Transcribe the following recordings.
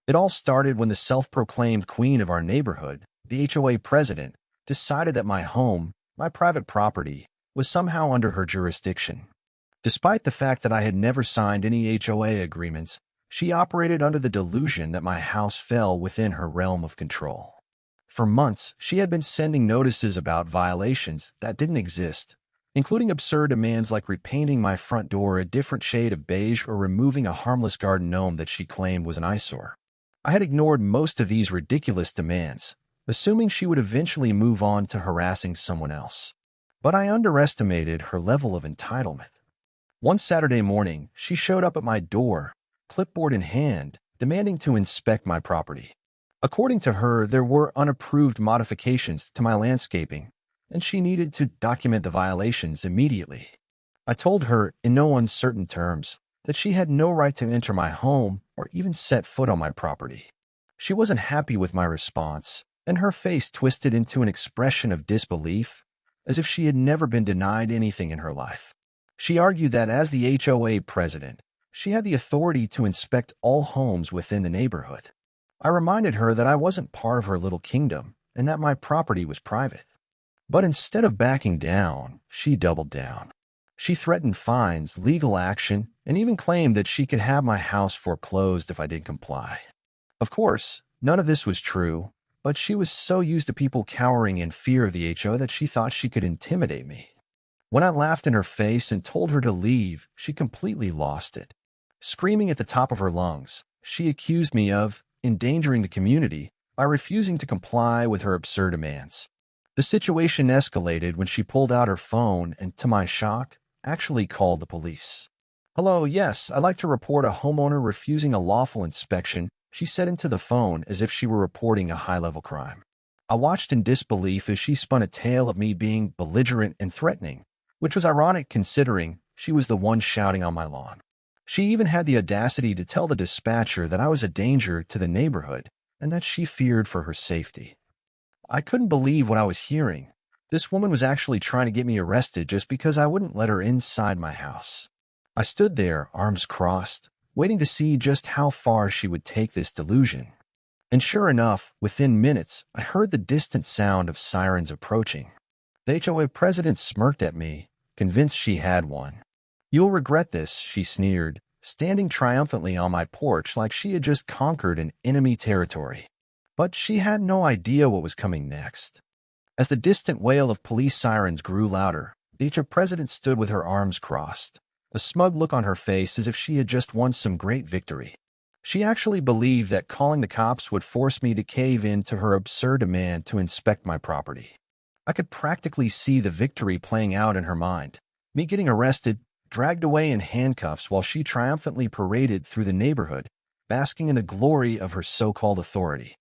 It all started when the self-proclaimed queen of our neighborhood, the HOA president, decided that my home, my private property, was somehow under her jurisdiction. Despite the fact that I had never signed any HOA agreements, she operated under the delusion that my house fell within her realm of control. For months, she had been sending notices about violations that didn't exist, including absurd demands like repainting my front door a different shade of beige or removing a harmless garden gnome that she claimed was an eyesore. I had ignored most of these ridiculous demands, assuming she would eventually move on to harassing someone else. But I underestimated her level of entitlement. One Saturday morning, she showed up at my door, clipboard in hand, demanding to inspect my property. According to her, there were unapproved modifications to my landscaping, and she needed to document the violations immediately. I told her, in no uncertain terms, that she had no right to enter my home or even set foot on my property. She wasn't happy with my response, and her face twisted into an expression of disbelief, as if she had never been denied anything in her life. She argued that as the HOA president, she had the authority to inspect all homes within the neighborhood. I reminded her that I wasn't part of her little kingdom and that my property was private. But instead of backing down, she doubled down. She threatened fines, legal action, and even claimed that she could have my house foreclosed if I didn't comply. Of course, none of this was true, but she was so used to people cowering in fear of the HO that she thought she could intimidate me. When I laughed in her face and told her to leave, she completely lost it. Screaming at the top of her lungs, she accused me of endangering the community by refusing to comply with her absurd demands. The situation escalated when she pulled out her phone and, to my shock, actually called the police. "Hello, yes, I'd like to report a homeowner refusing a lawful inspection," she said into the phone as if she were reporting a high-level crime. I watched in disbelief as she spun a tale of me being belligerent and threatening, which was ironic considering she was the one shouting on my lawn. She even had the audacity to tell the dispatcher that I was a danger to the neighborhood and that she feared for her safety. I couldn't believe what I was hearing. This woman was actually trying to get me arrested just because I wouldn't let her inside my house. I stood there, arms crossed, waiting to see just how far she would take this delusion. And sure enough, within minutes, I heard the distant sound of sirens approaching. The HOA president smirked at me, convinced she had one. "You'll regret this," she sneered, standing triumphantly on my porch like she had just conquered an enemy territory. But she had no idea what was coming next. As the distant wail of police sirens grew louder, the HOA president stood with her arms crossed, a smug look on her face as if she had just won some great victory. She actually believed that calling the cops would force me to cave in to her absurd demand to inspect my property. I could practically see the victory playing out in her mind, me getting arrested, dragged away in handcuffs while she triumphantly paraded through the neighborhood, basking in the glory of her so-called authority.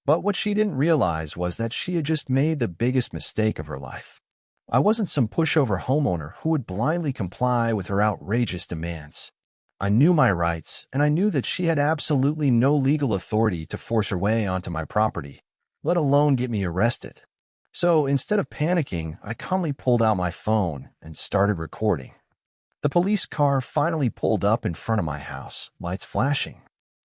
But what she didn't realize was that she had just made the biggest mistake of her life. I wasn't some pushover homeowner who would blindly comply with her outrageous demands. I knew my rights, and I knew that she had absolutely no legal authority to force her way onto my property, let alone get me arrested. So instead of panicking, I calmly pulled out my phone and started recording. The police car finally pulled up in front of my house, lights flashing.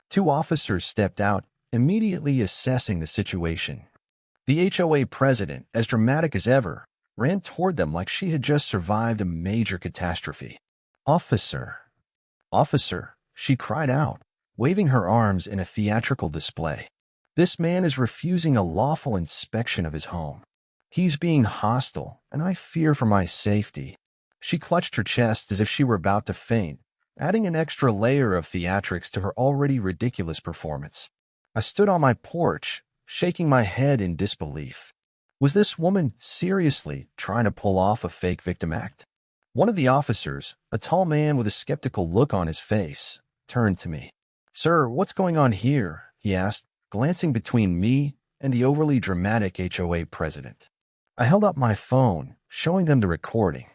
2 officers stepped out, immediately assessing the situation. The HOA president, as dramatic as ever, ran toward them like she had just survived a major catastrophe. "Officer! Officer!" she cried out, waving her arms in a theatrical display. "This man is refusing a lawful inspection of his home. He's being hostile, and I fear for my safety." She clutched her chest as if she were about to faint, adding an extra layer of theatrics to her already ridiculous performance. I stood on my porch, shaking my head in disbelief. Was this woman seriously trying to pull off a fake victim act? One of the officers, a tall man with a skeptical look on his face, turned to me. "Sir, what's going on here?" he asked, glancing between me and the overly dramatic HOA president. I held up my phone, showing them the recording.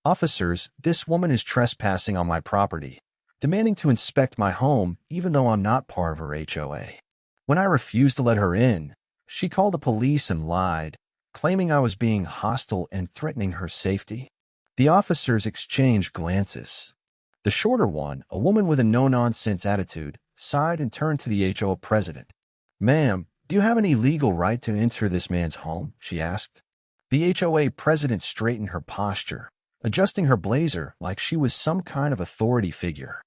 "Officers, this woman is trespassing on my property, demanding to inspect my home even though I'm not part of her HOA. When I refused to let her in, she called the police and lied, claiming I was being hostile and threatening her safety." The officers exchanged glances. The shorter one, a woman with a no-nonsense attitude, sighed and turned to the HOA president. "Ma'am, do you have any legal right to enter this man's home?" she asked. The HOA president straightened her posture, adjusting her blazer like she was some kind of authority figure.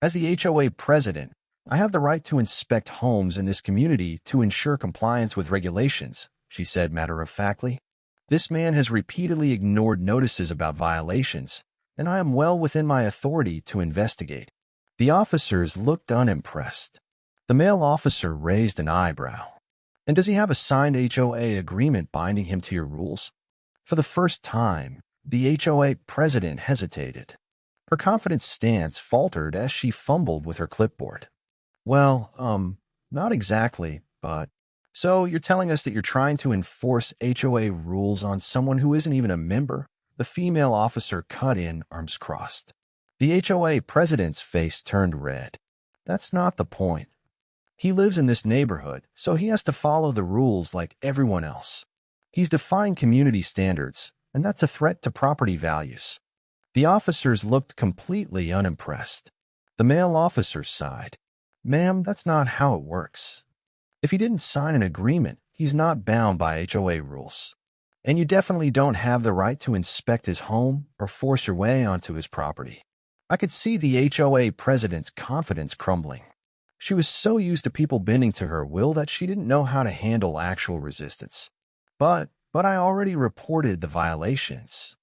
"As the HOA president, I have the right to inspect homes in this community to ensure compliance with regulations," she said matter-of-factly. "This man has repeatedly ignored notices about violations, and I am well within my authority to investigate." The officers looked unimpressed. The male officer raised an eyebrow. "And does he have a signed HOA agreement binding him to your rules?" For the first time, the HOA president hesitated. Her confident stance faltered as she fumbled with her clipboard. "Well, not exactly, but..." "So you're telling us that you're trying to enforce HOA rules on someone who isn't even a member?" The female officer cut in, arms crossed. The HOA president's face turned red. "That's not the point. He lives in this neighborhood, so he has to follow the rules like everyone else. He's defying community standards, and that's a threat to property values." The officers looked completely unimpressed. The male officer sighed. "Ma'am, that's not how it works. If he didn't sign an agreement, he's not bound by HOA rules. And you definitely don't have the right to inspect his home or force your way onto his property." I could see the HOA president's confidence crumbling. She was so used to people bending to her will that she didn't know how to handle actual resistance. But I already reported the violations.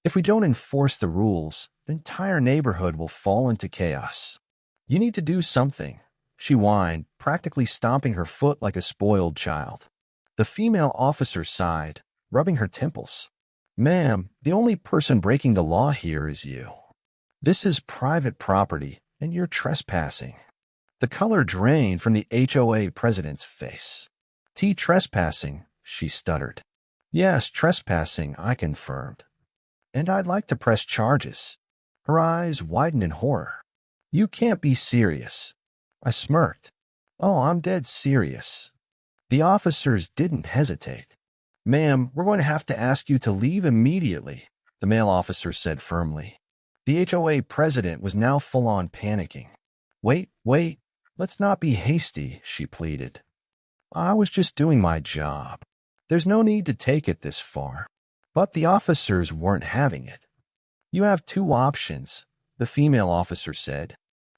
If we don't enforce the rules, the entire neighborhood will fall into chaos. You need to do something," she whined, practically stomping her foot like a spoiled child. The female officer sighed, rubbing her temples. "Ma'am, the only person breaking the law here is you. This is private property, and you're trespassing." The color drained from the HOA president's face. "Trespassing," she stuttered. "Yes, trespassing," I confirmed. "And I'd like to press charges." Her eyes widened in horror. "You can't be serious." I smirked. "Oh, I'm dead serious." The officers didn't hesitate. "Ma'am, we're going to have to ask you to leave immediately," the male officer said firmly. The HOA president was now full-on panicking. Wait, let's not be hasty," she pleaded. "I was just doing my job. There's no need to take it this far." But the officers weren't having it. "You have two options," the female officer said.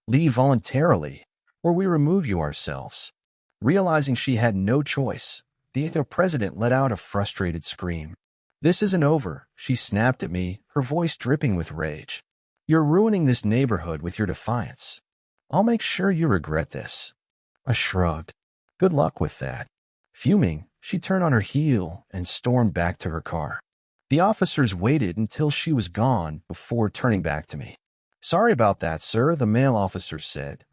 "Leave voluntarily, or we remove you ourselves." Realizing she had no choice, the HOA president let out a frustrated scream. "This isn't over," she snapped at me, her voice dripping with rage. "You're ruining this neighborhood with your defiance. I'll make sure you regret this." I shrugged. Good luck with that. Fuming, she turned on her heel and stormed back to her car. The officers waited until she was gone before turning back to me. "Sorry about that, sir," the male officer said.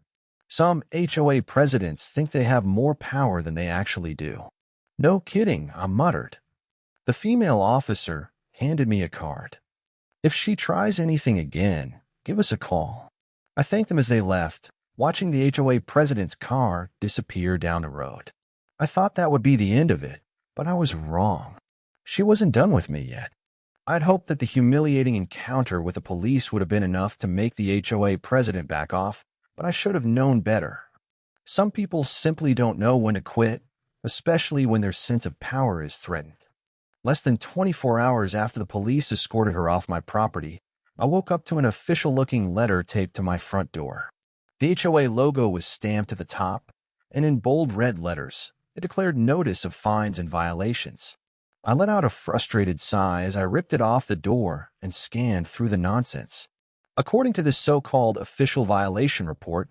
"Some HOA presidents think they have more power than they actually do." "No kidding," I muttered. The female officer handed me a card. "If she tries anything again, give us a call." I thanked them as they left, watching the HOA president's car disappear down the road. I thought that would be the end of it, but I was wrong. She wasn't done with me yet. I'd hoped that the humiliating encounter with the police would have been enough to make the HOA president back off, but I should have known better. Some people simply don't know when to quit, especially when their sense of power is threatened. Less than 24 hours after the police escorted her off my property, I woke up to an official-looking letter taped to my front door. The HOA logo was stamped at the top, and in bold red letters, it declared notice of fines and violations. I let out a frustrated sigh as I ripped it off the door and scanned through the nonsense. According to this so-called official violation report,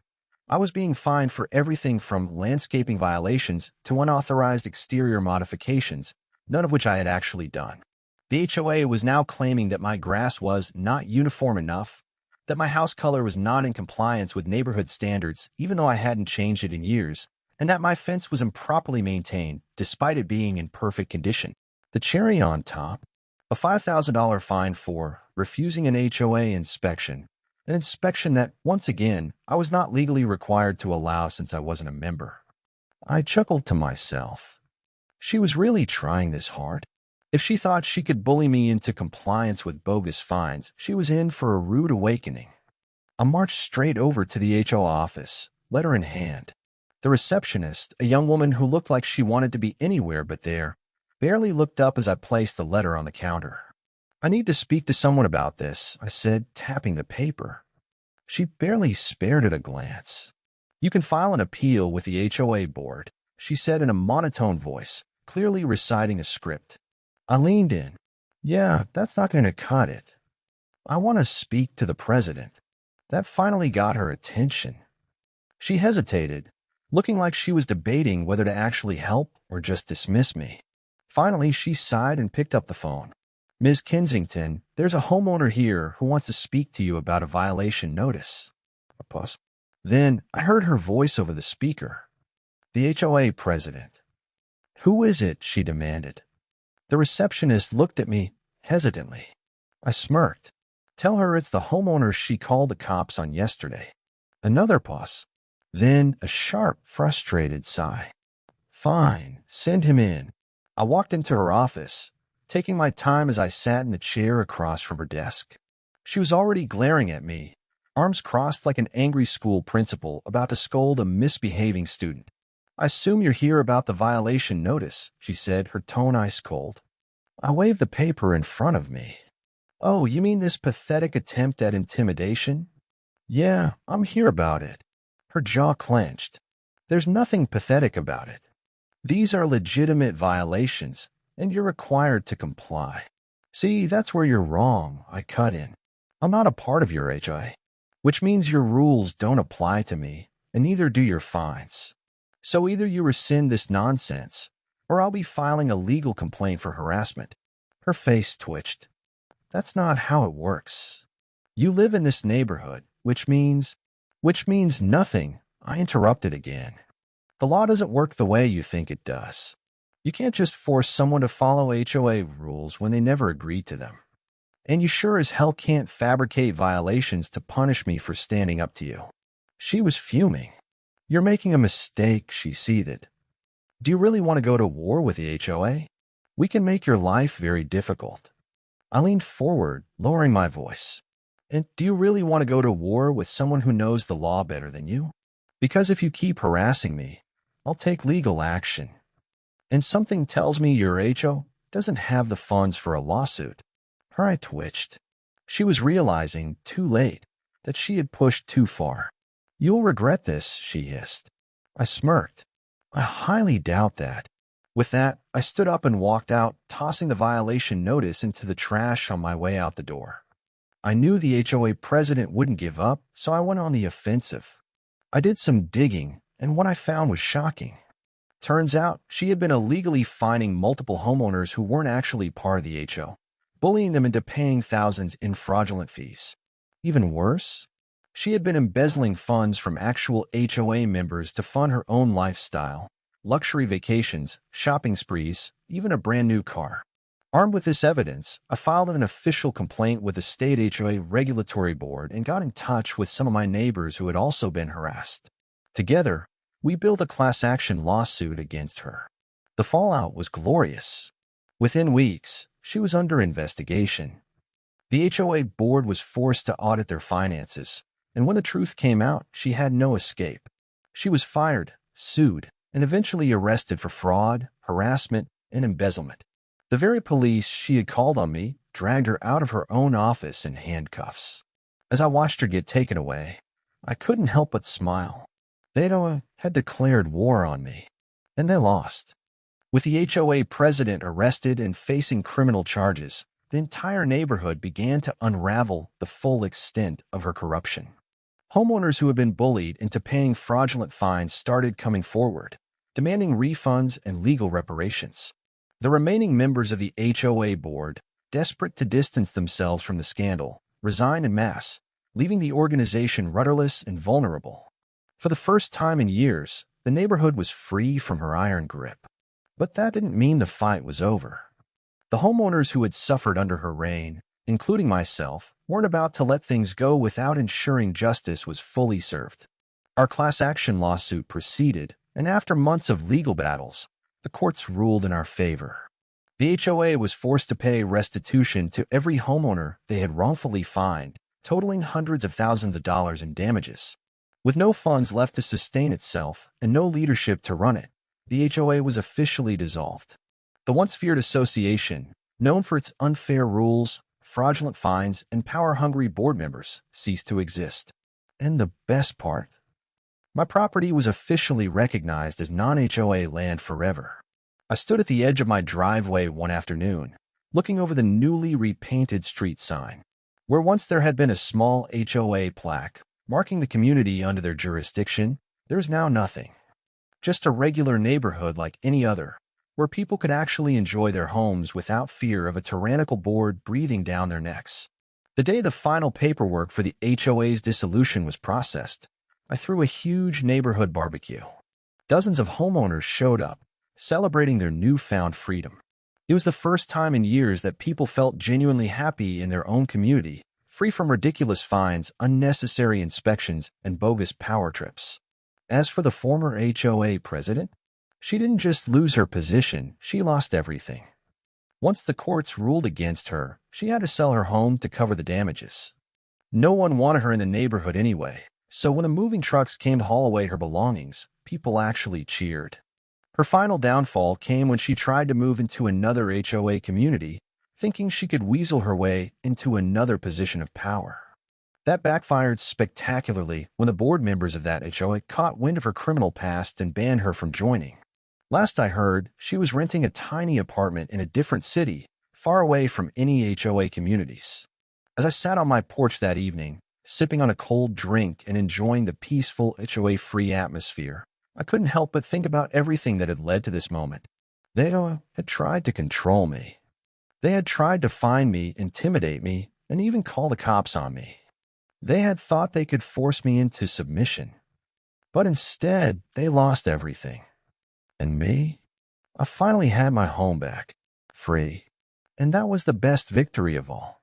I was being fined for everything from landscaping violations to unauthorized exterior modifications, none of which I had actually done. The HOA was now claiming that my grass was not uniform enough, that my house color was not in compliance with neighborhood standards even though I hadn't changed it in years, and that my fence was improperly maintained despite it being in perfect condition. The cherry on top, a $5,000 fine for refusing an HOA inspection, an inspection that, once again, I was not legally required to allow since I wasn't a member. I chuckled to myself. She was really trying this hard. If she thought she could bully me into compliance with bogus fines, she was in for a rude awakening. I marched straight over to the HOA office, letter in hand. The receptionist, a young woman who looked like she wanted to be anywhere but there, barely looked up as I placed the letter on the counter. "I need to speak to someone about this," I said, tapping the paper. She barely spared it a glance. "You can file an appeal with the HOA board," she said in a monotone voice, clearly reciting a script. I leaned in. "Yeah, that's not going to cut it. I want to speak to the president." That finally got her attention. She hesitated, looking like she was debating whether to actually help or just dismiss me. Finally, she sighed and picked up the phone. "Ms. Kensington, there's a homeowner here who wants to speak to you about a violation notice." A pause. Then I heard her voice over the speaker. "The HOA president." "Who is it?" she demanded. The receptionist looked at me hesitantly. I smirked. "Tell her it's the homeowner she called the cops on yesterday." Another pause. Then a sharp, frustrated sigh. "Fine, send him in." I walked into her office, taking my time as I sat in the chair across from her desk. She was already glaring at me, arms crossed like an angry school principal about to scold a misbehaving student. "I assume you're here about the violation notice," she said, her tone ice cold. I waved the paper in front of me. "Oh, you mean this pathetic attempt at intimidation?" "Yeah, I'm here about it." Her jaw clenched. "There's nothing pathetic about it. These are legitimate violations, and you're required to comply." "See, that's where you're wrong," I cut in. "I'm not a part of your HOA, which means your rules don't apply to me, and neither do your fines. So either you rescind this nonsense, or I'll be filing a legal complaint for harassment." Her face twitched. "That's not how it works. You live in this neighborhood, which means nothing." I interrupted again. "The law doesn't work the way you think it does. You can't just force someone to follow HOA rules when they never agreed to them. And you sure as hell can't fabricate violations to punish me for standing up to you." She was fuming. "You're making a mistake," she seethed. "Do you really want to go to war with the HOA? We can make your life very difficult." I leaned forward, lowering my voice. "And do you really want to go to war with someone who knows the law better than you? Because if you keep harassing me, I'll take legal action. And something tells me your HO doesn't have the funds for a lawsuit." Her eye twitched. She was realizing, too late, that she had pushed too far. "You'll regret this," she hissed. I smirked. "I highly doubt that." With that, I stood up and walked out, tossing the violation notice into the trash on my way out the door. I knew the HOA president wouldn't give up, so I went on the offensive. I did some digging, and what I found was shocking. Turns out, she had been illegally fining multiple homeowners who weren't actually part of the HO, bullying them into paying thousands in fraudulent fees. Even worse, she had been embezzling funds from actual HOA members to fund her own lifestyle, luxury vacations, shopping sprees, even a brand new car. Armed with this evidence, I filed an official complaint with the state HOA regulatory board and got in touch with some of my neighbors who had also been harassed. Together, we built a class action lawsuit against her. The fallout was glorious. Within weeks, she was under investigation. The HOA board was forced to audit their finances, and when the truth came out, she had no escape. She was fired, sued, and eventually arrested for fraud, harassment, and embezzlement. The very police she had called on me dragged her out of her own office in handcuffs. As I watched her get taken away, I couldn't help but smile. They had declared war on me, and they lost. With the HOA president arrested and facing criminal charges, the entire neighborhood began to unravel the full extent of her corruption. Homeowners who had been bullied into paying fraudulent fines started coming forward, demanding refunds and legal reparations. The remaining members of the HOA board, desperate to distance themselves from the scandal, resigned en masse, leaving the organization rudderless and vulnerable. For the first time in years, the neighborhood was free from her iron grip. But that didn't mean the fight was over. The homeowners who had suffered under her reign, including myself, weren't about to let things go without ensuring justice was fully served. Our class action lawsuit proceeded, and after months of legal battles, the courts ruled in our favor. The HOA was forced to pay restitution to every homeowner they had wrongfully fined, totaling hundreds of thousands of dollars in damages. With no funds left to sustain itself and no leadership to run it, the HOA was officially dissolved. The once feared association, known for its unfair rules, fraudulent fines, and power-hungry board members, ceased to exist. And the best part, my property was officially recognized as non-HOA land forever. I stood at the edge of my driveway one afternoon, looking over the newly repainted street sign. Where once there had been a small HOA plaque marking the community under their jurisdiction, there's now nothing. Just a regular neighborhood like any other, where people could actually enjoy their homes without fear of a tyrannical board breathing down their necks. The day the final paperwork for the HOA's dissolution was processed, I threw a huge neighborhood barbecue. Dozens of homeowners showed up, celebrating their newfound freedom. It was the first time in years that people felt genuinely happy in their own community, free from ridiculous fines, unnecessary inspections, and bogus power trips. As for the former HOA president, she didn't just lose her position, she lost everything. Once the courts ruled against her, she had to sell her home to cover the damages. No one wanted her in the neighborhood anyway, so when the moving trucks came to haul away her belongings, people actually cheered. Her final downfall came when she tried to move into another HOA community, thinking she could weasel her way into another position of power. That backfired spectacularly when the board members of that HOA caught wind of her criminal past and banned her from joining. Last I heard, she was renting a tiny apartment in a different city, far away from any HOA communities. As I sat on my porch that evening, sipping on a cold drink and enjoying the peaceful HOA-free atmosphere, I couldn't help but think about everything that had led to this moment. They had tried to control me. They had tried to find me, intimidate me, and even call the cops on me. They had thought they could force me into submission. But instead, they lost everything. And me? I finally had my home back, free. And that was the best victory of all.